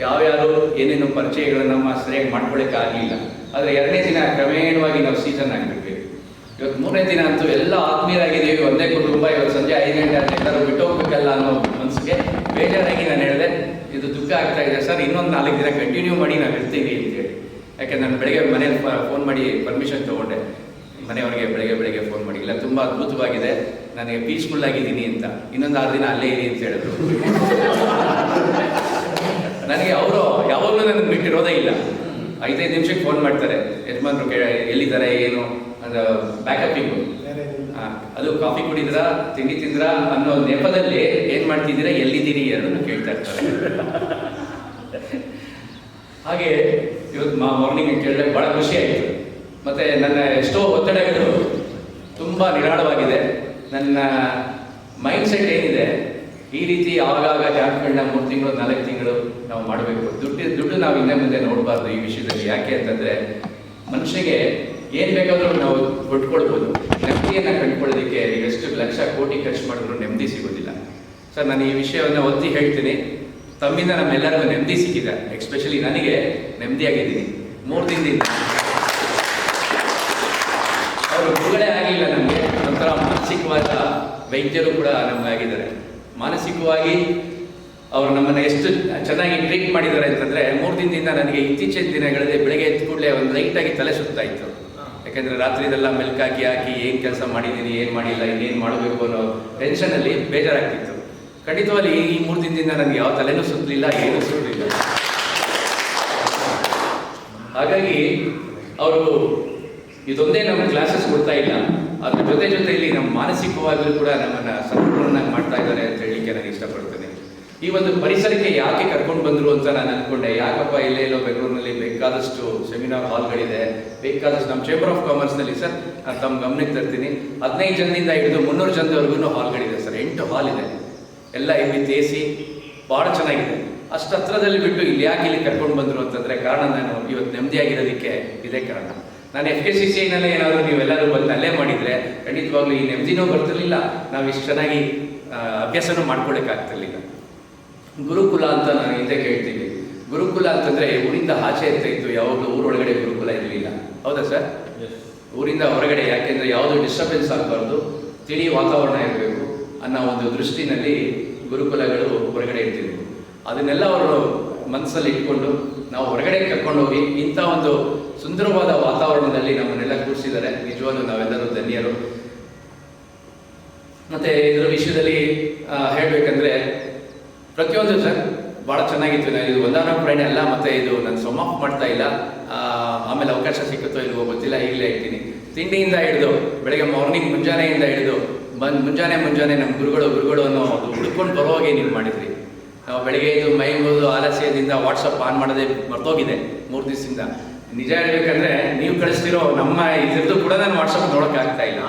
ಯಾವ್ಯಾರು ಏನೇನು ಪರಿಚಯಗಳನ್ನು ಸರಿಯಾಗಿ ಮಾಡ್ಕೊಳ್ಳೋಕ್ಕಾಗಲಿಲ್ಲ. ಆದರೆ ಎರಡನೇ ದಿನ ಕ್ರಮೇಣವಾಗಿ ನಾವು ಸೀಸನ್ ಆಗಿಬಿಟ್ವಿ. ಇವತ್ತು ಮೂರನೇ ದಿನ ಅಂತೂ ಎಲ್ಲ ಆತ್ಮೀಯರಾಗಿದ್ದೀವಿ, ಒಂದೇ ಕುಟುಂಬ. ಇವತ್ತು ಸಂಜೆ 5 ಗಂಟೆ ಆದ ಎಲ್ಲರೂ ಬಿಟ್ಟು ಹೋಗ್ಬೇಕಲ್ಲ ಅನ್ನೋ ಮನಸ್ಸಿಗೆ ಬೇಜಾರಾಗಿ ನಾನು ಹೇಳಿದೆ, ಇದು ದುಃಖ ಆಗ್ತಾ ಇದೆ ಸರ್, ಇನ್ನೊಂದು 4 ದಿನ ಕಂಟಿನ್ಯೂ ಮಾಡಿ ನಾವು ಇರ್ತೀವಿ ಅಂತೇಳಿ. ಯಾಕೆ ನಾನು ಬೆಳಗ್ಗೆ ಮನೇಲಿ ಫೋನ್ ಮಾಡಿ ಪರ್ಮಿಷನ್ ತೊಗೊಂಡೆ, ಮನೆಯವರಿಗೆ ಬೆಳಗ್ಗೆ ಫೋನ್ ಮಾಡಿ, ಇಲ್ಲ ತುಂಬ ಅದ್ಭುತವಾಗಿದೆ, ನನಗೆ ಪೀಸ್ಫುಲ್ ಆಗಿದ್ದೀನಿ ಅಂತ, ಇನ್ನೊಂದು 6 ದಿನ ಅಲ್ಲೇ ಇರಿ ಅಂತ ಹೇಳಿದ್ರು. ನನಗೆ ಅವರು ಯಾವಾಗಲೂ ನನಗೆ ಬಿಟ್ಟಿರೋದೇ ಇಲ್ಲ. 5 ನಿಮಿಷಕ್ಕೆ ಫೋನ್ ಮಾಡ್ತಾರೆ, ಯಜಮಾನ್ರು ಎಲ್ಲಿದ್ದಾರೆ ಏನು ಅದು ಬ್ಯಾಕಪ್ಪಿಂಗು, ಅದು ಕಾಫಿ ಕುಡಿದ್ರಾ ತಿಂಡಿ ತಿಂದ್ರಾ ಅನ್ನೋ ನೆಪದಲ್ಲಿ ಏನು ಮಾಡ್ತಿದ್ದೀರಾ ಎಲ್ಲಿದ್ದೀರಿ ಎರಡನ್ನು ಕೇಳ್ತಾ ಇರ್ತಾರೆ. ಹಾಗೆ ಇವತ್ತು ಮಾರ್ನಿಂಗ್ ಕೇಳಿದ್ರೆ ಭಾಳ ಖುಷಿ ಆಯಿತು. ಮತ್ತು ನನ್ನ ಎಷ್ಟೋ ಒತ್ತಡಗಳು ತುಂಬ ನಿರಾಳವಾಗಿದೆ. ನನ್ನ ಮೈಂಡ್ ಸೆಟ್ ಏನಿದೆ, ಈ ರೀತಿ ಆಗಾಗ ಜಾಬ್ಗಳನ್ನ 3 ತಿಂಗಳು 4 ತಿಂಗಳು ನಾವು ಮಾಡಬೇಕು. ದುಡ್ಡು ನಾವು ಹಿಂದೆ ಮುಂದೆ ನೋಡಬಾರ್ದು ಈ ವಿಷಯದಲ್ಲಿ. ಯಾಕೆ ಅಂತಂದರೆ ಮನುಷ್ಯಗೆ ಏನು ಬೇಕಾದರೂ ನಾವು ಕೊಟ್ಕೊಳ್ಬೋದು, ನೆಮ್ಮದಿಯನ್ನು ಕಂಡುಕೊಳ್ಳೋದಕ್ಕೆ ಎಷ್ಟು ಲಕ್ಷ ಕೋಟಿ ಖರ್ಚು ಮಾಡಿದ್ರು ನೆಮ್ಮದಿ ಸಿಗೋದಿಲ್ಲ. ಸರ್, ನಾನು ಈ ವಿಷಯವನ್ನು ಒತ್ತಿ ಹೇಳ್ತೀನಿ, ತಮ್ಮಿಂದ ನಮ್ಮೆಲ್ಲರಿಗೂ ನೆಮ್ಮದಿ ಸಿಕ್ಕಿದೆ. ಎಕ್ಸ್ಪೆಷಲಿ ನನಗೆ ನೆಮ್ಮದಿಯಾಗಿದ್ದೀನಿ 3 ದಿನದಿಂದ. ಅವರು ಗುರುಗಳೇ ಆಗಲಿಲ್ಲ ನಮಗೆ, ಒಂಥರ ಮಾನಸಿಕವಾದ ವೈದ್ಯರು ಕೂಡ ನಮಗಾಗಿದ್ದಾರೆ. ಮಾನಸಿಕವಾಗಿ ಅವರು ನಮ್ಮನ್ನು ಎಷ್ಟು ಚೆನ್ನಾಗಿ ಟ್ರೀಟ್ ಮಾಡಿದ್ದಾರೆ ಅಂತಂದರೆ, 3 ದಿನದಿಂದ ನನಗೆ ಇತ್ತೀಚಿನ ದಿನಗಳಲ್ಲಿ ಬೆಳಗ್ಗೆ ಎದ್ದ ಕೂಡಲೇ ಒಂದು ಲೈಟಾಗಿ ತಲೆ ಸುತ್ತಾ ಇತ್ತು. ಯಾಕೆಂದರೆ ರಾತ್ರಿದೆಲ್ಲ ಮೆಲ್ಕ್ ಹಾಕಿ ಏನು ಕೆಲಸ ಮಾಡಿದ್ದೀನಿ, ಏನು ಮಾಡಿಲ್ಲ, ಇನ್ನೇನು ಮಾಡಬೇಕು ಅನ್ನೋ ಟೆನ್ಷನಲ್ಲಿ ಬೇಜಾರಾಗ್ತಿತ್ತು. ಖಂಡಿತವಾಗಿ ಈ 3 ದಿನದಿಂದ ನನಗೆ ಯಾವ ತಲೆನೂ ಸುತ್ತಲಿಲ್ಲ, ಏನೂ ಸುತ್ತಲಿಲ್ಲ. ಹಾಗಾಗಿ ಅವರು ಇದೊಂದೇ ನಮ್ಮ ಕ್ಲಾಸಸ್ ಕೊಡ್ತಾ ಇಲ್ಲ, ಅದ್ರ ಜೊತೆಯಲ್ಲಿ ನಮ್ಮ ಮಾನಸಿಕವಾಗಲೂ ಕೂಡ ನಮ್ಮನ್ನು ಸಂಪೂರ್ಣವಾಗಿ ಮಾಡ್ತಾ ಇದ್ದಾರೆ ಅಂತ ಹೇಳಲಿಕ್ಕೆ ನಾನು ಇಷ್ಟಪಡ್ತೇನೆ. ಈ ಒಂದು ಪರಿಸರಕ್ಕೆ ಯಾಕೆ ಕರ್ಕೊಂಡು ಬಂದರು ಅಂತ ನಾನು ಅಂದ್ಕೊಂಡೆ. ಯಾಕಪ್ಪ ಎಲ್ಲೋ ಬೆಂಗಳೂರಿನಲ್ಲಿ ಬೇಕಾದಷ್ಟು ಸೆಮಿನಾರ್ ಹಾಲ್ಗಳಿದೆ, ಬೇಕಾದಷ್ಟು ನಮ್ಮ ಚೇಂಬರ್ ಆಫ್ ಕಾಮರ್ಸ್ನಲ್ಲಿ ಸರ್ ತಮ್ಮ ಗಮನಕ್ಕೆ ತರ್ತೀನಿ, 15 ಜನದಿಂದ ಹಿಡಿದು 300 ಜನದವರೆಗೂ ಹಾಲ್ಗಳಿದೆ ಸರ್. 8 ಹಾಲ್ ಇದೆ, ಎಲ್ಲ ವಿತ್ AC, ಭಾಳ ಚೆನ್ನಾಗಿದೆ. ಅಷ್ಟು ಹತ್ರದಲ್ಲಿ ಬಿಟ್ಟು ಇಲ್ಲಿ ಯಾಕೆ ಇಲ್ಲಿ ಕರ್ಕೊಂಡು ಬಂದರು ಅಂತಂದರೆ ಕಾರಣ, ನಾನು ಇವತ್ತು ನೆಮ್ಮದಿಯಾಗಿರೋದಕ್ಕೆ ಇದೇ ಕಾರಣ. ನಾನು FKCCIನಲ್ಲಿ ಏನಾದರೂ ನೀವೆಲ್ಲರೂ ಬಂದು ಅಲ್ಲೇ ಮಾಡಿದರೆ ಖಂಡಿತವಾಗ್ಲೂ ಈ ನೆಮ್ಮದಿನೂ ಬರ್ತಿರ್ಲಿಲ್ಲ, ನಾವು ಇಷ್ಟು ಚೆನ್ನಾಗಿ ಅಭ್ಯಾಸನೂ ಮಾಡ್ಕೊಳ್ಳೋಕ್ಕಾಗ್ತಿರ್ಲಿಲ್ಲ. ಗುರುಕುಲ ಅಂತ ನಾನು ಹಿಂದೆ ಕೇಳ್ತೀವಿ. ಗುರುಕುಲ ಅಂತಂದರೆ ಊರಿಂದ ಆಚೆ ಅಂತ ಇತ್ತು, ಯಾವಾಗಲೂ ಊರೊಳಗಡೆ ಗುರುಕುಲ ಇರಲಿಲ್ಲ. ಹೌದಾ ಸರ್? ಊರಿಂದ ಹೊರಗಡೆ, ಯಾಕೆಂದರೆ ಯಾವುದೂ ಡಿಸ್ಟರ್ಬೆನ್ಸ್ ಆಗಬಾರ್ದು, ತಿಳಿ ವಾತಾವರಣ ಇರಬೇಕು ಅನ್ನೋ ಒಂದು ದೃಷ್ಟಿನಲ್ಲಿ ಗುರುಕುಲಗಳು ಹೊರಗಡೆ ಇರ್ತಿದ್ವು. ಅದನ್ನೆಲ್ಲ ಅವರು ಮನಸ್ಸಲ್ಲಿ ಇಟ್ಕೊಂಡು ನಾವು ಹೊರಗಡೆ ಕರ್ಕೊಂಡೋಗಿ ಇಂಥ ಒಂದು ಸುಂದರವಾದ ವಾತಾವರಣದಲ್ಲಿ ನಮ್ಮನ್ನೆಲ್ಲ ಕೂರಿಸಿದ್ದಾರೆ. ನಿಜವಾಗ್ಲೂ ನಾವೆಲ್ಲರೂ ಧನ್ಯರು. ಮತ್ತು ಇದರ ವಿಷಯದಲ್ಲಿ ಹೇಳಬೇಕಂದ್ರೆ ಪ್ರತಿಯೊಂದು ಸರ್ ಭಾಳ ಚೆನ್ನಾಗಿತ್ತು. ನಾನು ಇದು ಒಂದಾನ ಪ್ರಯಾಣ ಅಲ್ಲ, ಮತ್ತು ಇದು ನಾನು ಸಮ್ ಆಫ್ ಮಾಡ್ತಾ ಇಲ್ಲ. ಆಮೇಲೆ ಅವಕಾಶ ಸಿಕ್ಕುತ್ತೋ ಇಲ್ವೋ ಗೊತ್ತಿಲ್ಲ, ಈಗಲೇ ಹೇಳ್ತೀನಿ. ತಿಂಡಿಯಿಂದ ಹಿಡಿದು ಬೆಳಗ್ಗೆ ಮಾರ್ನಿಂಗ್ ಮುಂಜಾನೆಯಿಂದ ಹಿಡಿದು ಮುಂಜಾನೆ ನಮ್ಮ ಗುರುಗಳು ಅನ್ನೋ ಅದು ಹುಡ್ಕೊಂಡು ಬರೋವಾಗೆ ನೀವು ಮಾಡಿದ್ರಿ. ನಾವು ಬೆಳಗ್ಗೆ ಇದು ಮೈ ಮುಗಿದು ಆಲಸ್ಯದಿಂದ ವಾಟ್ಸಪ್ ಆನ್ ಮಾಡೋದೇ ಮರ್ತೋಗಿದೆ 3 ದಿವಸದಿಂದ. ನಿಜ ಹೇಳ್ಬೇಕಂದ್ರೆ ನೀವು ಕಳಿಸ್ತಿರೋ ನಮ್ಮ ಇದ್ರದ್ದು ಕೂಡ ನಾನು ವಾಟ್ಸಪ್ ನೋಡೋಕ್ಕಾಗ್ತಾ ಇಲ್ಲ.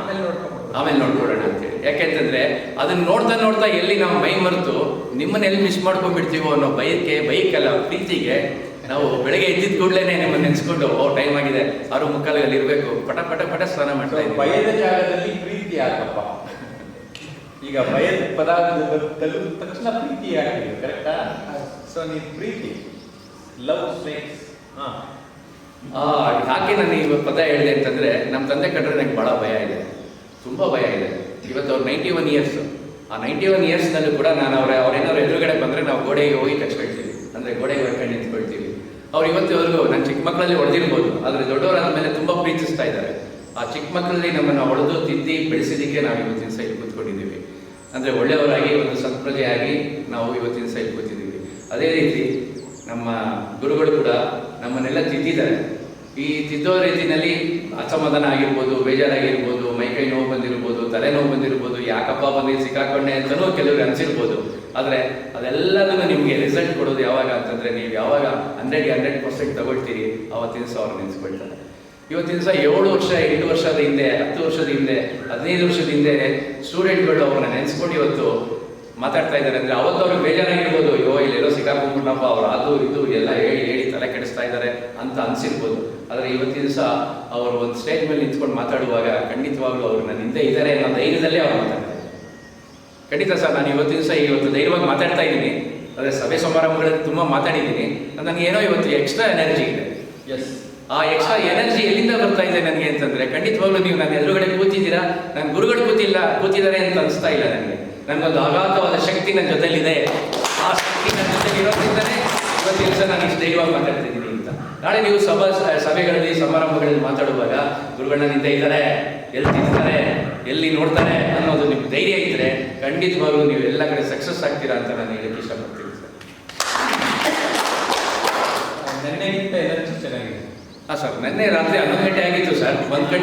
ಆಮೇಲೆ ನೋಡ್ಕೊಳ್ಳೋಣ ಅಂತೇಳಿ. ಯಾಕೆಂತಂದರೆ ಅದನ್ನು ನೋಡ್ತಾ ಎಲ್ಲಿ ನಾವು ಮೈ ಮರೆತು ನಿಮ್ಮನ್ನ ಎಲ್ಲಿ ಮಿಸ್ ಮಾಡ್ಕೊಂಡ್ಬಿಡ್ತೀವೋ ಅನ್ನೋ ಬೈಕಲ್ಲ ಪ್ರೀತಿಗೆ ನಾವು ಬೆಳಗ್ಗೆ ಎದ್ದಿದ್ದ ಕೂಡಲೇ ನಿಮ್ಮನ್ನು ನೆನೆಸ್ಕೊಂಡು ಟೈಮ್ ಆಗಿದೆ 6:45 ಇರಬೇಕು, ಪಟ ಸ್ನಾನ ಮಾಡ್ತಾ ಇದ್ದೀವಿ. ಭಯದ ಜಾಗದಲ್ಲಿ ಪ್ರೀತಿ ಯಾಕಪ್ಪ? ಈಗ ಭಯದ ಪದಾರ್ಥ ತಲುಪಿದ ತಕ್ಷಣ ಪ್ರೀತಿ ಯಾಕೆ? ಕರೆಕ್ಟಾ? ಸೊ ನೀವು ಪ್ರೀತಿ, ಲವ್ ಸ್ನೇಕ್ಸ್. ಯಾಕೆ ನಾನು ಈ ಪದ ಹೇಳಿದೆ ಅಂತಂದರೆ, ನಮ್ಮ ತಂದೆ ಕಂಡ್ರೆ ನನಗೆ ಭಾಳ ಭಯ ಇದೆ, ತುಂಬ ಭಯ ಇದೆ. ಇವತ್ತು ಅವ್ರು 91 ಇಯರ್ಸ್. ಆ 91 ಇಯರ್ಸ್ನಲ್ಲೂ ಕೂಡ ನಾನು ಅವ್ರೇನಾದ್ರು ಎದುರುಗಡೆ ಬಂದರೆ ನಾವು ಗೋಡೆಗೆ ಹೋಗಿ ಕಚ್ಕೊಳ್ತೀವಿ, ಅಂದರೆ ಗೋಡೆಗೆ ಹೊರ್ಕೊಂಡು ನಿಂತ್ಕೊಳ್ತೀವಿ. ಅವ್ರು ಇವತ್ತಿವರೆಗೂ ನನ್ನ ಚಿಕ್ಕ ಮಕ್ಕಳಲ್ಲಿ ಹೊಡೆದಿರ್ಬೋದು, ಆದರೆ ದೊಡ್ಡವರಾದ ಮೇಲೆ ತುಂಬ ಪ್ರೀತಿಸ್ತಾ ಇದ್ದಾರೆ. ಆ ಚಿಕ್ಕ ಮಕ್ಕಳಲ್ಲಿ ನಮ್ಮನ್ನು ಹೊಡೆದು ತಿದ್ದಿ ಬೆಳೆಸಿದ್ದಕ್ಕೆ ನಾವು ಇವತ್ತಿನ ಸೈಡ್ ಕೂತ್ಕೊಂಡಿದ್ದೀವಿ. ಅಂದರೆ ಒಳ್ಳೆಯವರಾಗಿ ಒಂದು ಸತ್ಪ್ರಜೆಯಾಗಿ ನಾವು ಇವತ್ತಿನ ಸೈಡ್ ಕೂತಿದ್ದೀವಿ. ಅದೇ ರೀತಿ ನಮ್ಮ ಗುರುಗಳು ಕೂಡ ನಮ್ಮನ್ನೆಲ್ಲ ತಿದ್ದಿದ್ದಾರೆ. ಈ ತಿದ್ದೋ ರೀತಿಯಲ್ಲಿ ಅಸಮಾಧಾನ ಆಗಿರ್ಬೋದು, ಬೇಜಾರಾಗಿರ್ಬೋದು, ಮೈಕೈ ನೋವು ಬಂದಿರ್ಬೋದು, ತಲೆನೋವು ಬಂದಿರ್ಬೋದು, ಯಾಕಪ್ಪ ಬಂದು ಸಿಕ್ಕಾಕೊಂಡೆ ಅಂತಲೂ ಕೆಲವರು ಅನಿಸಿರ್ಬೋದು. ಆದರೆ ಅದೆಲ್ಲದನ್ನು ನಿಮಗೆ ರಿಸಲ್ಟ್ ಕೊಡೋದು ಯಾವಾಗ ಅಂತಂದರೆ, ನೀವು ಯಾವಾಗ 100% ತಗೊಳ್ತೀರಿ ಆವತ್ತಿನ ದಿವಸ ಅವ್ರು ನೆನೆಸ್ಕೊಳ್ತಾರೆ. ಇವತ್ತಿನ ದಿವಸ 7 ವರ್ಷ 8 ವರ್ಷದ ಹಿಂದೆ, 10 ವರ್ಷದ ಹಿಂದೆ, 15 ವರ್ಷದ ಹಿಂದೆ ಸ್ಟೂಡೆಂಟ್ಗಳು ಅವ್ರನ್ನ ನೆನೆಸ್ಕೊಂಡು ಇವತ್ತು ಮಾತಾಡ್ತಾ ಇದ್ದಾರೆ. ಅಂದರೆ ಅವತ್ತು ಅವ್ರಿಗೆ ಬೇಜಾರಾಗಿರ್ಬೋದು, ಇಲ್ಲೆಲ್ಲೋ ಸಿಕ್ಕಾಕೊಂಡ್ಬಿಟ್ಟಪ್ಪ ಅವರು ಅದು ಇದು ಎಲ್ಲ ಹೇಳಿ ತಲೆ ಕೆಡಿಸ್ತಾ ಇದ್ದಾರೆ ಅಂತ ಅನಿಸಿರ್ಬೋದು. ಆದರೆ ಇವತ್ತಿನ ದಿವಸ ಅವರು ಒಂದು ಸ್ಟೇಜ್ ಮೇಲೆ ನಿಂತ್ಕೊಂಡು ಮಾತಾಡುವಾಗ ಖಂಡಿತವಾಗ್ಲೂ ಅವರು ನನ್ನ ಹಿಂದೆ ಇದ್ದಾರೆ ಅನ್ನೋ ಧೈರ್ಯದಲ್ಲೇ ಅವ್ರು ಮಾತಾಡ್ತಾರೆ. ಖಂಡಿತ ಸರ್, ನಾನು ಇವತ್ತಿನ ದಿವಸ ಇವತ್ತು ಧೈರ್ಯವಾಗಿ ಮಾತಾಡ್ತಾ ಇದ್ದೀನಿ. ಅದೇ ಸಭೆ ಸಮಾರಂಭಗಳಲ್ಲಿ ತುಂಬ ಮಾತಾಡಿದ್ದೀನಿ. ನನಗೆ ಏನೋ ಇವತ್ತು ಎಕ್ಸ್ಟ್ರಾ ಎನರ್ಜಿ ಇದೆ. ಎಸ್. ಆ ಎಕ್ಸ್ಟ್ರಾ ಎನರ್ಜಿ ಎಲ್ಲಿಂದ ಬರ್ತಾ ಇದೆ ನನಗೆ ಅಂತಂದರೆ, ಖಂಡಿತವಾಗ್ಲೂ ನೀವು ನನ್ನ ಎದುರುಗಡೆ ಕೂತಿದ್ದೀರಾ, ನನ್ನ ಗುರುಗಳು ಕೂತಿದ್ದಾರೆ ಅಂತ ಅನಿಸ್ತಾ ಇಲ್ಲ ನನಗೆ. ನನಗೊಂದು ಅಗಾಧವಾದ ಶಕ್ತಿ ನನ್ನ ಜೊತೆಲಿದೆ. ಆ ಶಕ್ತಿ ನನ್ನ ಜೊತೆಲಿ ಇರೋದ್ರಿಂದಲೇ ಇವತ್ತು ದಿವಸ ನಾನು ಇಷ್ಟು ಧೈರ್ಯವಾಗಿ ಮಾತಾಡ್ತಿದ್ದೀನಿ ಅಂತ. ನಾಳೆ ನೀವು ಸಭೆಗಳಲ್ಲಿ ಸಮಾರಂಭಗಳಲ್ಲಿ ಮಾತಾಡುವಾಗ ಗುರುಗಳು ನನ್ನ ಹಿಂದೆ ಇದ್ದಾರೆ, ಎಲ್ಲಿ ತಿಂತಾರೆ, ಎಲ್ಲಿ ನೋಡ್ತಾರೆ ಅನ್ನೋದು ನಿಮ್ಗೆ ಧೈರ್ಯ ಇದ್ದರೆ ಖಂಡಿತವಾಗ್ಲೂ ನೀವು ಎಲ್ಲ ಕಡೆ ಸಕ್ಸಸ್ ಆಗ್ತೀರಾ ಅಂತ ನಾನು ಹೇಳಕ್ಕೆ ಇಷ್ಟಪಡ್ತೀನಿ ಸರ್. ನೆನ್ನೆಗಿಂತ ಎನರ್ಜಿ ಚೆನ್ನಾಗಿದೆ. ಹಾಂ ಸರ್, ನಿನ್ನೆ ರಾತ್ರಿ 11 ಗಂಟೆ ಆಗಿತ್ತು ಸರ್. 1 ಗಂಟೆ